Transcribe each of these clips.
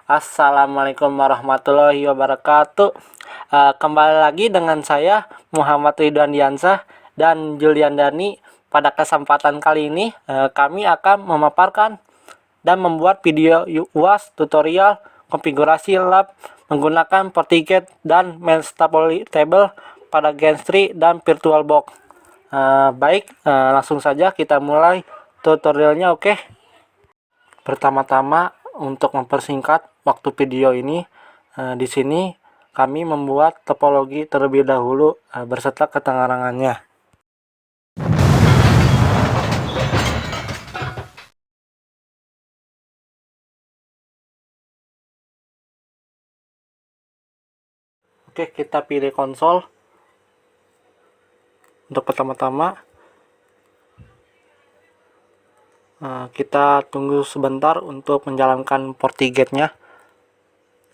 Assalamualaikum warahmatullahi wabarakatuh. Kembali lagi dengan saya Muhammad Ridwan Diansah dan Julian Dani. Pada kesempatan kali ini kami akan memaparkan dan membuat video UAS tutorial konfigurasi lab menggunakan FortiGate dan Metastable Table pada Genstri dan VirtualBox. Langsung saja kita mulai tutorialnya. Oke. Pertama-tama untuk mempersingkat waktu video ini, di sini kami membuat topologi terlebih dahulu berserta keterangannya. Oke, kita pilih konsol. Untuk pertama-tama kita tunggu sebentar untuk menjalankan FortiGate-nya.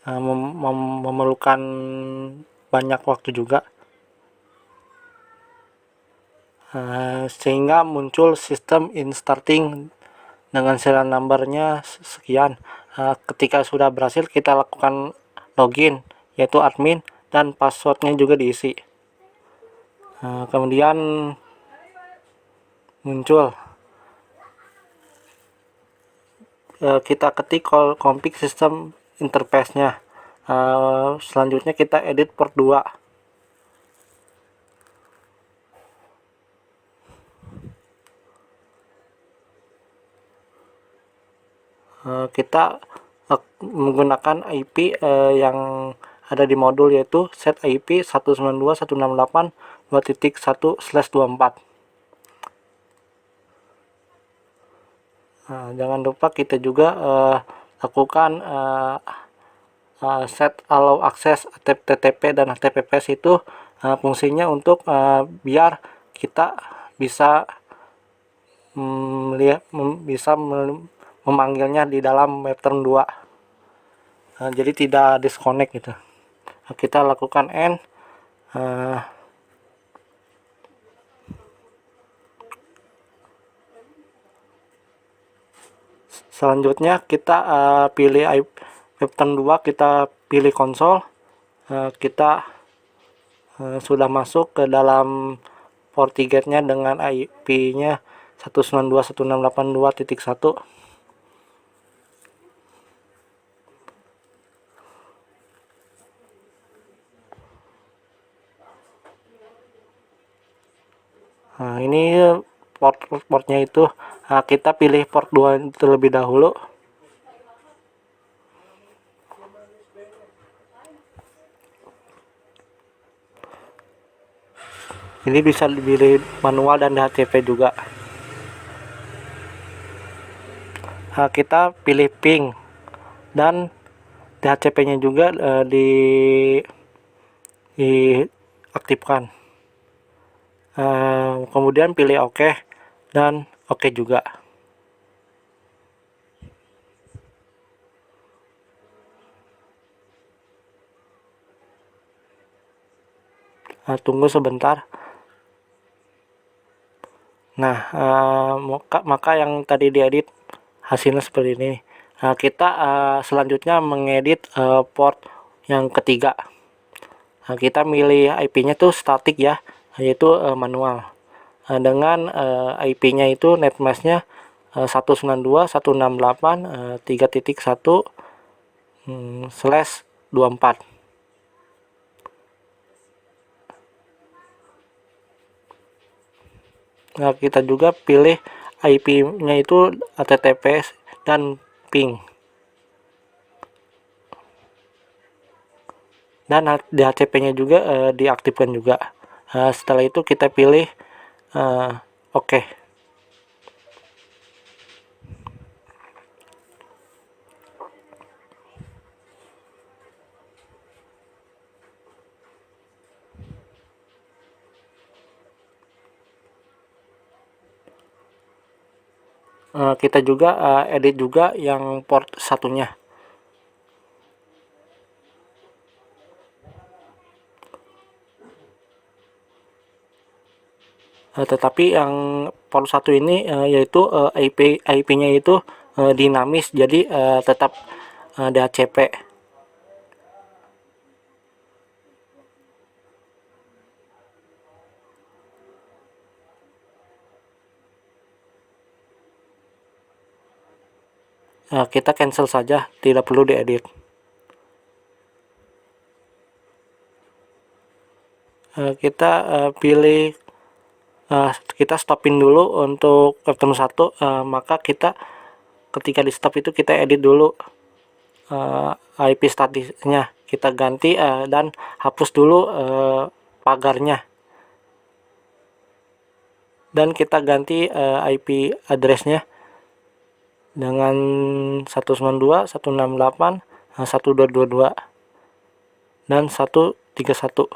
Memerlukan banyak waktu juga, sehingga muncul sistem in starting dengan serial numbernya sekian. Ketika sudah berhasil, kita lakukan login, yaitu admin, dan passwordnya juga diisi. Kemudian muncul, kita ketik config system interface-nya. Selanjutnya kita edit port 2. Kita menggunakan IP yang ada di modul, yaitu set IP 192.168.2.1/24. Jangan lupa kita juga lakukan set allow access HTTP dan HTTPS. Itu fungsinya untuk biar kita bisa memanggilnya di dalam webterm 2, jadi tidak disconnect gitu. Kita lakukan end. Selanjutnya kita pilih webterm 2, kita pilih konsol. Kita sudah masuk ke dalam FortiGate-nya dengan IP-nya 192.168.2.1. Ini portnya itu, kita pilih port 2 terlebih dahulu. Ini bisa dipilih manual dan DHCP juga. Kita pilih ping dan DHCP-nya juga diaktifkan. Kemudian pilih OK dan OK juga. Tunggu sebentar. Nah, maka yang tadi diedit hasilnya seperti ini. Kita selanjutnya mengedit port yang ketiga. Kita milih IP-nya tuh statik ya, yaitu manual. Dengan IP-nya itu netmask-nya 192.168.3.1/24. Kita juga pilih IP-nya itu HTTPS dan ping, dan DHCP-nya juga diaktifkan juga. Setelah itu kita pilih OK. Kita juga edit juga yang port satunya. Tetapi yang port 1 ini yaitu IP-nya itu dinamis, jadi tetap DHCP. Kita cancel saja, tidak perlu diedit. Kita pilih, kita stopin dulu untuk Webtoon 1, maka kita ketika di stop itu kita edit dulu IP statusnya, kita ganti dan hapus dulu pagarnya, dan kita ganti IP addressnya dengan 192.168, 1222 dan 131.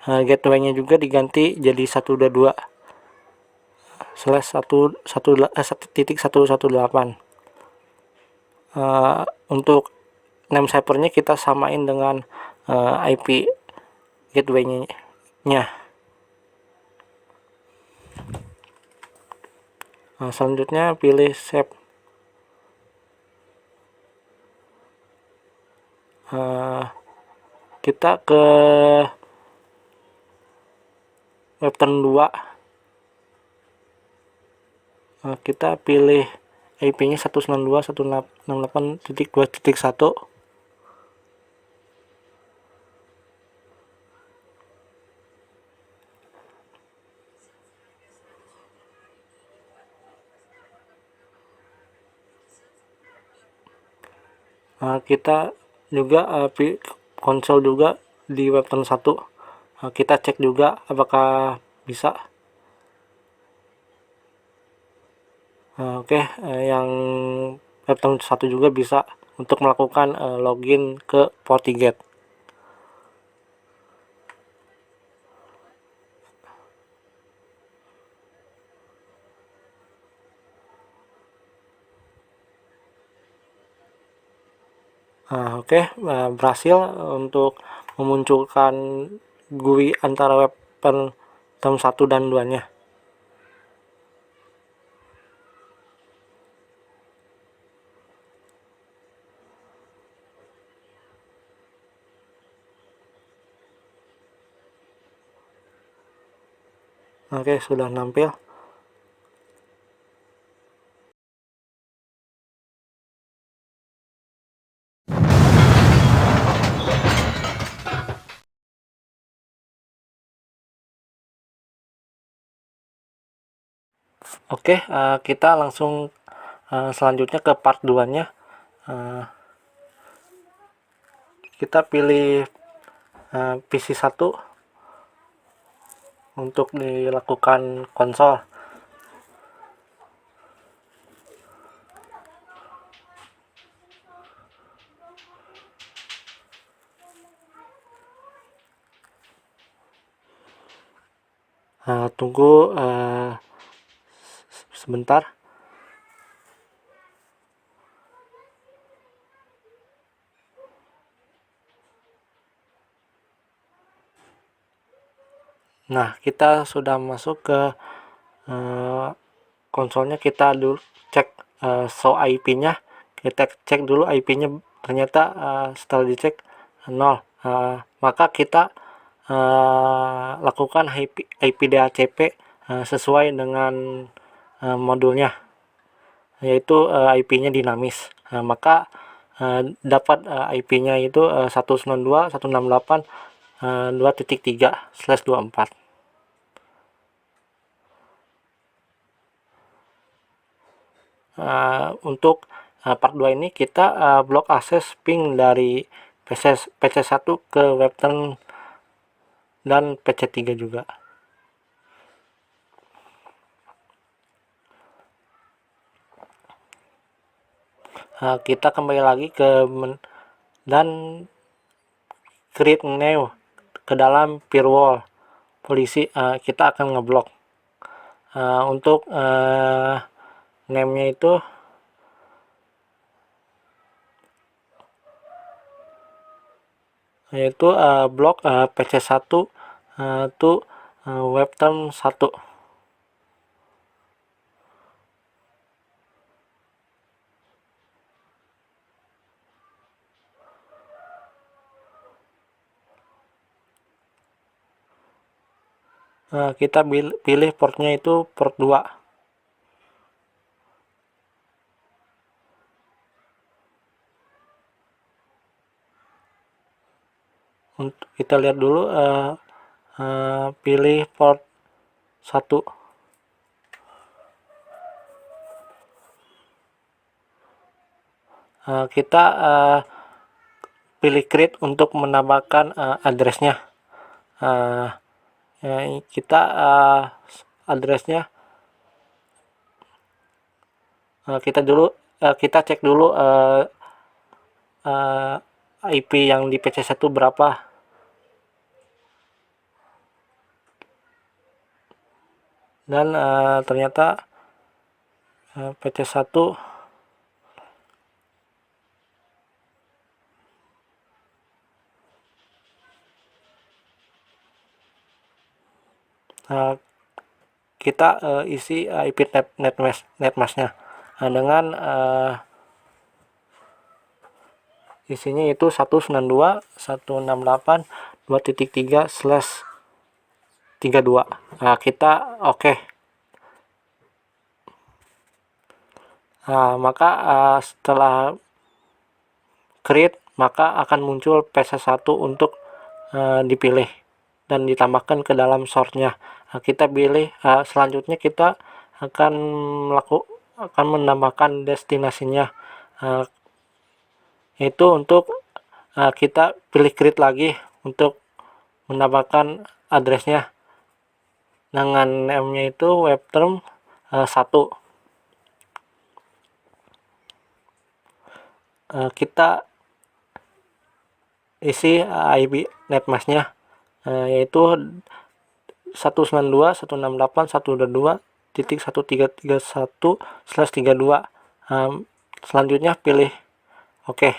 Gateway-nya juga diganti jadi 122/1.1.118. Untuk name servernya kita samain dengan IP gateway-nya. Selanjutnya pilih save. Kita ke Webtoon 2, kita pilih IP-nya 192.168.2.1. Kita juga konsol juga di Webtoon 1. Kita cek juga apakah bisa. Oke, yang Webtoon 1 juga bisa untuk melakukan login ke Fortigate. Oke, berhasil untuk memunculkan GUI antara Webtoon 1 dan 2-nya. Oke, sudah nampil. Oke, kita langsung selanjutnya ke part 2-nya. Kita pilih PC 1 untuk dilakukan konsol. Tunggu sebentar. Nah, kita sudah masuk ke konsolnya. Kita dulu cek show IP-nya. Kita cek dulu IP-nya, ternyata setelah dicek 0. Maka kita lakukan IP DHCP sesuai dengan modulnya, yaitu IP-nya dinamis. Maka dapat IP-nya itu 192.168.2.3/24. Untuk part 2 ini kita blok akses ping dari PC1 ke Webtoon dan PC3 juga. Kita kembali lagi ke dan create new ke dalam firewall polisi. Kita akan ngeblok. Untuk name-nya itu yaitu blok PC1 to Webtoon 1. kita pilih portnya itu port 2. Untuk kita lihat dulu, pilih port 1. Kita pilih create untuk menambahkan addressnya. Kita addressnya kita cek dulu IP yang di PC1 berapa. Dan ternyata PC1 kita isi IP netmasknya dengan isinya itu 192.168.2.3/32. Kita oke. Maka setelah create, maka akan muncul PC1 untuk dipilih dan ditambahkan ke dalam source-nya. Kita pilih, selanjutnya kita akan menambahkan destinasinya, itu untuk kita pilih create lagi untuk menambahkan addressnya dengan name-nya itu webterm 1. Kita isi IP netmasknya, yaitu 192.168.122.1331/32. Selanjutnya pilih oke.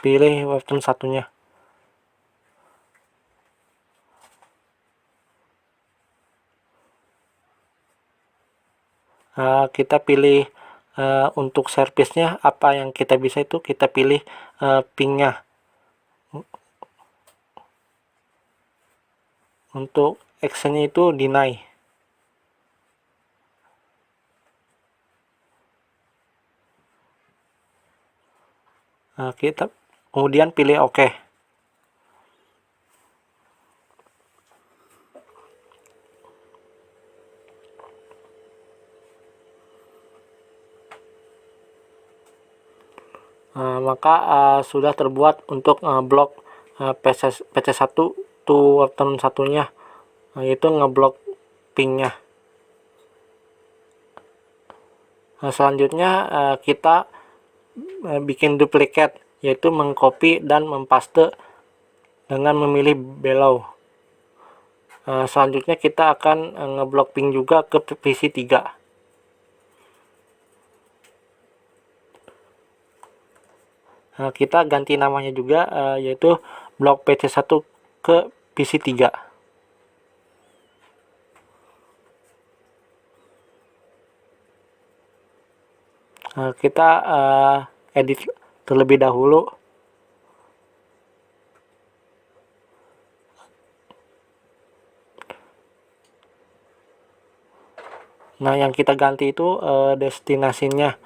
Pilih webterm satunya. Kita pilih untuk service-nya apa yang kita bisa, itu kita pilih ping-nya. Untuk action-nya itu deny. Kita kemudian pilih oke. Maka sudah terbuat untuk blok PC1 to webterm satunya, yaitu ngeblok ping-nya. Selanjutnya kita bikin duplikat, yaitu mengcopy dan mempaste dengan memilih below. Selanjutnya kita akan ngeblok ping juga ke PC3. Kita ganti namanya juga, yaitu blok PC1 ke PC3. Kita edit terlebih dahulu. Nah, yang kita ganti itu destinasinya,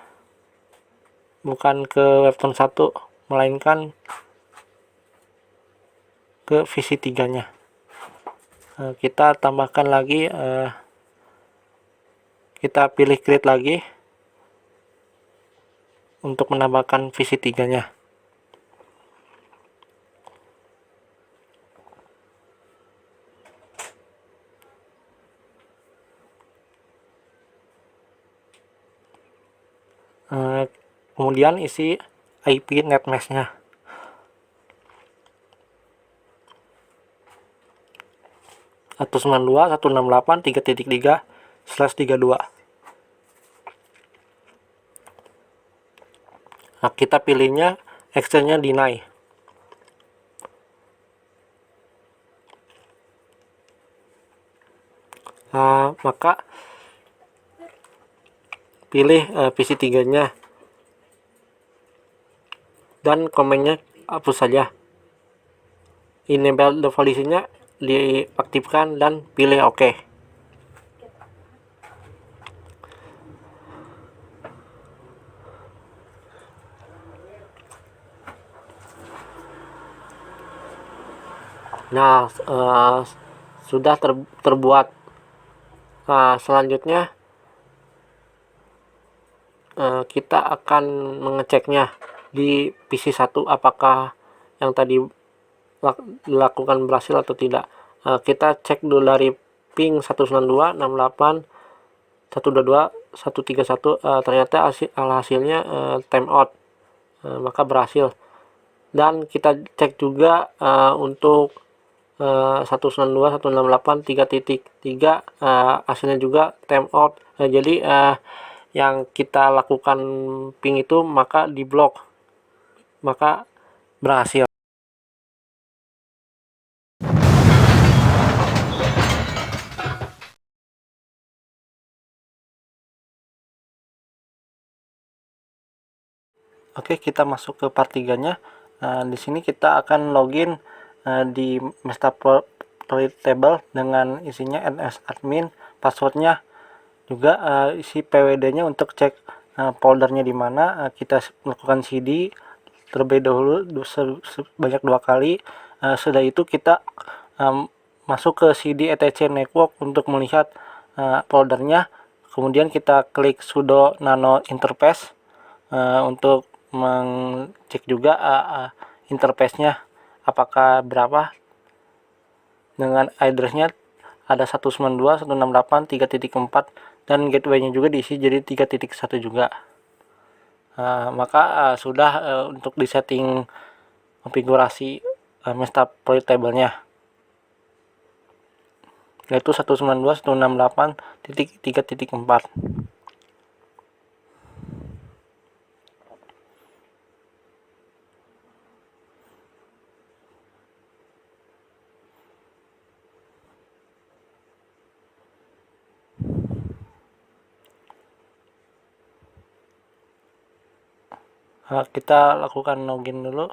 bukan ke webterm 1, melainkan ke VC3-nya. Kita tambahkan lagi, kita pilih create lagi untuk menambahkan VC3-nya. Kemudian isi IP netmasknya. Satu 192.168.3.3/32. Kita pilihnya action-nya deny. Maka pilih PC3-nya dan komennya hapus saja. Enable default-nya diaktifkan dan pilih OK. Nah, sudah terbuat. Nah, selanjutnya kita akan mengeceknya di PC1 apakah yang tadi dilakukan berhasil atau tidak. Kita cek dulu dari ping 192.68.122.131. Ternyata hasilnya timeout, maka berhasil. Dan kita cek juga untuk 192.168.3.3 hasilnya juga timeout. Jadi yang kita lakukan ping itu maka diblok, maka berhasil. Oke, kita masuk ke part 3-nya. Di sini kita akan login di Metaportable dengan isinya nsadmin, passwordnya juga isi PWD-nya untuk cek foldernya di mana. Kita lakukan cd terlebih dahulu sebanyak 2 kali. Setelah itu kita masuk ke cd etc network untuk melihat foldernya. Kemudian kita klik sudo nano interface untuk mengecek juga interface-nya apakah berapa. Dengan address-nya ada 192.168.3.4 dan gateway-nya juga diisi jadi 3.1 juga. Maka sudah untuk disetting konfigurasi Metaportable-nya, yaitu 192.168.3.4. Kita lakukan login dulu.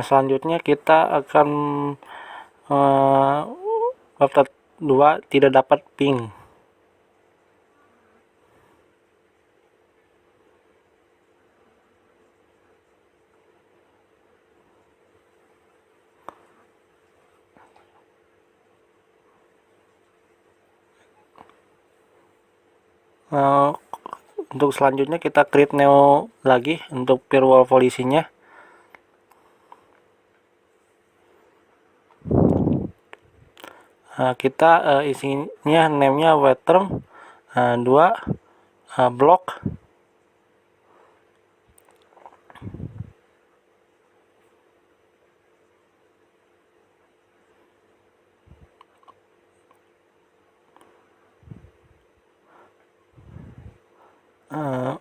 Selanjutnya kita akan website 2 tidak dapat ping. Untuk selanjutnya kita create new lagi untuk firewall policy-nya. Kita isinya name-nya webterm 2 block.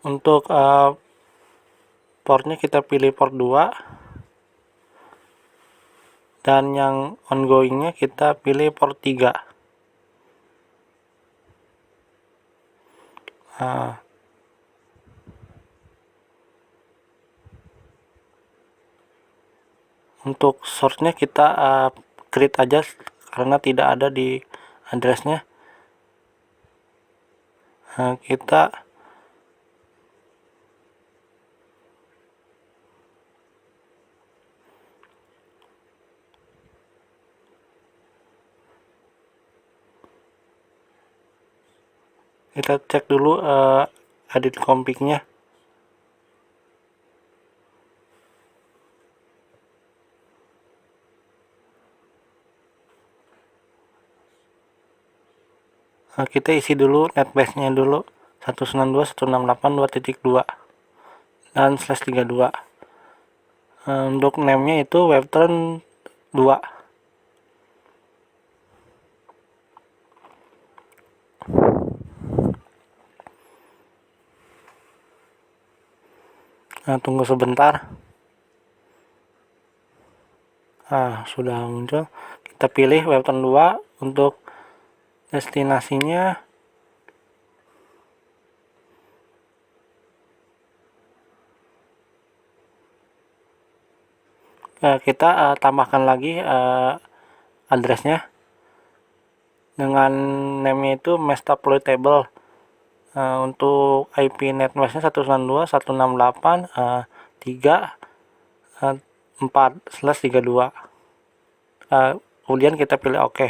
Untuk portnya kita pilih port 2 dan yang ongoingnya kita pilih port 3. Untuk source-nya kita create aja karena tidak ada di address-nya. Kita cek dulu edit config-nya. Kita isi dulu netbase-nya dulu 192.168.2.2 dan /32. Untuk name-nya itu webterm 2. Tunggu sebentar. Sudah muncul. Kita pilih Webtoon 2 untuk destinasinya. Kita tambahkan lagi addressnya dengan name itu mesh tabloidable. Untuk IP netmeshnya 192.168.3.4/32. Kemudian kita pilih OK.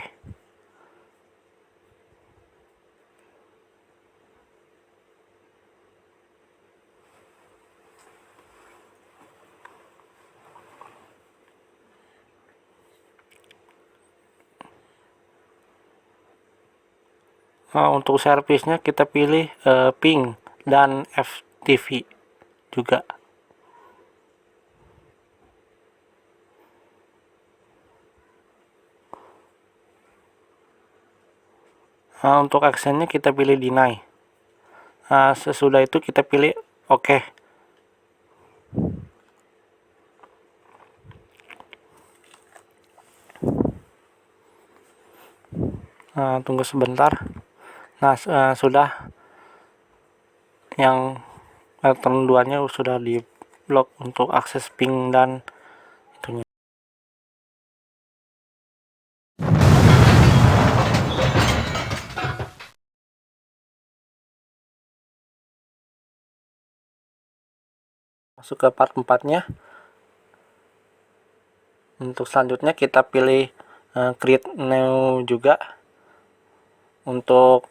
Untuk servisnya kita pilih ping dan FTP juga. Untuk actionnya kita pilih deny. Sesudah itu kita pilih OK. Tunggu sebentar. Sudah yang Webtoon 2-nya sudah di blok untuk akses ping dan itunya. Masuk ke part 4-nya. Untuk selanjutnya kita pilih create new juga untuk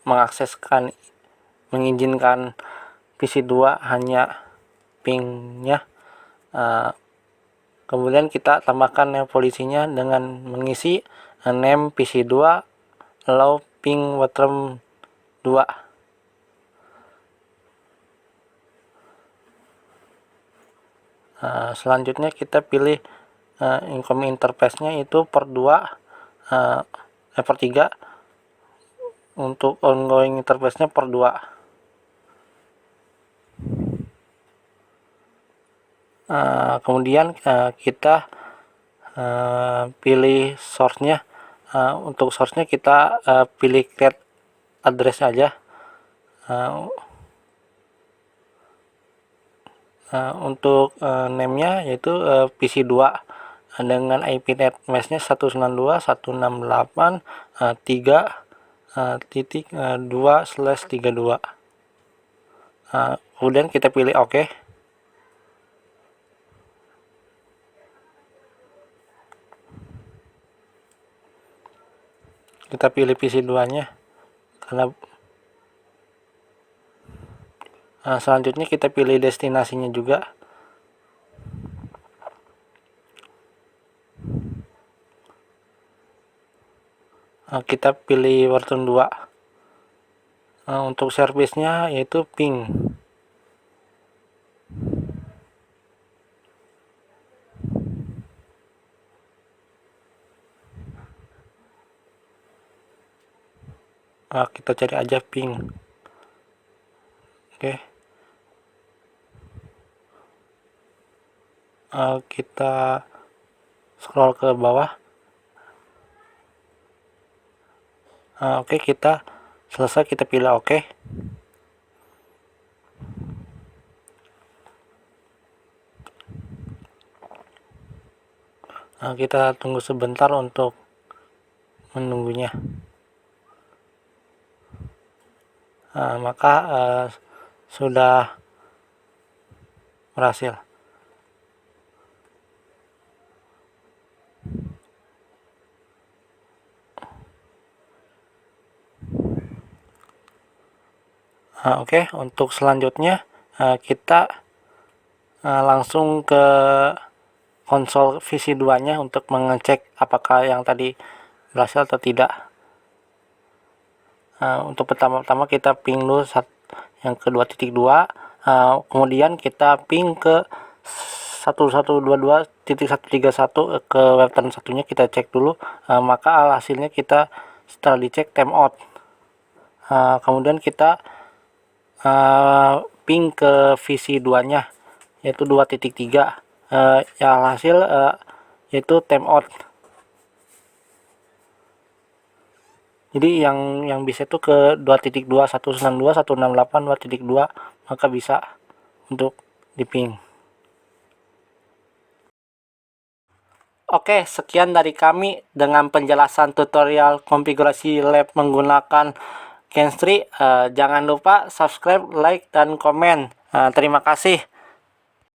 mengizinkan PC2 hanya pingnya. Kemudian kita tambahkan name polisinya dengan mengisi name PC2 allow ping Webtoon 2. Selanjutnya kita pilih incoming interface-nya itu per 2 per 3. Untuk ongoing interface-nya per 2. Kemudian kita pilih source-nya. Untuk source-nya kita pilih create address aja. Untuk name-nya yaitu PC2 dengan IP netmesh-nya 192.168.3.2/32. Kemudian kita pilih OK. Kita pilih PC2-nya karena selanjutnya kita pilih destinasinya juga. Kita pilih Webtoon 2. Untuk servisnya yaitu ping. Kita cari aja ping. Oke. Kita scroll ke bawah. Oke, kita selesai, kita pilih OK. Kita tunggu sebentar untuk menunggunya. Maka sudah berhasil. Oke, untuk selanjutnya kita langsung ke konsol VC2-nya untuk mengecek apakah yang tadi berhasil atau tidak. Untuk pertama-tama kita ping dulu yang ke 2.2, kemudian kita ping ke 1122.131 ke Webtoon 1-nya, kita cek dulu. Maka hasilnya kita setelah dicek timeout. Kemudian kita ping ke VC2-nya yaitu 2.3. Ya, hasil yaitu timeout. Jadi yang bisa itu ke 2.2, 192, 168, 2.2, maka bisa untuk di ping. Oke, sekian dari kami dengan penjelasan tutorial konfigurasi lab menggunakan Kenstri. Jangan lupa subscribe, like, dan komen. Terima kasih.